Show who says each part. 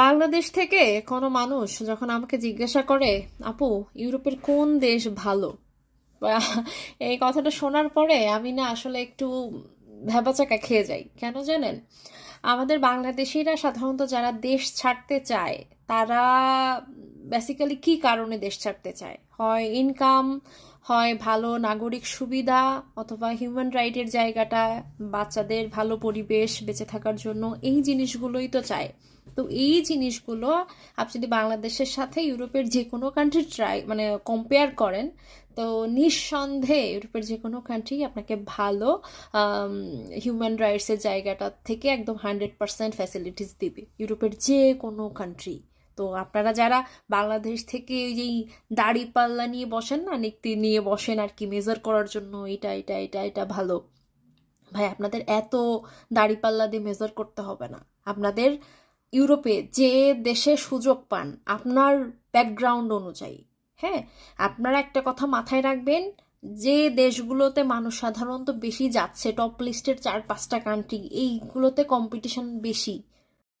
Speaker 1: বাংলাদেশ থেকে কোনো মানুষ যখন আমাকে জিজ্ঞাসা করে, আপু ইউরোপের কোন দেশ ভালো, বা এই কথাটা শোনার পরে আমি না আসলে একটু ভ্যাবাচাকা খেয়ে যাই। কেন জানেন? আমাদের বাংলাদেশিরা সাধারণত যারা দেশ ছাড়তে চায়, তারা বেসিক্যালি কি কারণে দেশ ছাড়তে চায়? হয় ইনকাম, হয় ভালো নাগরিক সুবিধা, অথবা হিউম্যান রাইটের জায়গাটা, বাচ্চাদের ভালো পরিবেশ বেঁচে থাকার জন্য এই জিনিসগুলোই তো চায়। তো এই জিনিসগুলো আপনি যদি বাংলাদেশের সাথে ইউরোপের যে কোনো কান্ট্রি মানে কম্পেয়ার করেন, তো নিঃসন্দেহে ইউরোপের যে কোনো কান্ট্রি আপনাকে ভালো হিউম্যান রাইটসের জায়গাটা থেকে একদম 100% ফ্যাসিলিটিস দিবে, ইউরোপের যে কোনো কান্ট্রি। তো আপনারা যারা বাংলাদেশ থেকে ওই যেই দাড়ি পাল্লা নিয়ে বসেন না, নিক্তি নিয়ে বসেন আর কি মেজার করার জন্য, এটা এটা এটা এটা ভালো, ভাই আপনাদের এত দাড়িপাল্লা দিয়ে মেজার করতে হবে না। আপনাদের ইউরোপে যে দেশে সুযোগ পান আপনার ব্যাকগ্রাউন্ড অনুযায়ী, হ্যাঁ, আপনারা একটা কথা মাথায় রাখবেন, যে দেশগুলোতে মানুষ সাধারণত বেশি যাচ্ছে, টপ লিস্টের 4-5টা কান্ট্রি, এইগুলোতে কম্পিটিশন বেশি।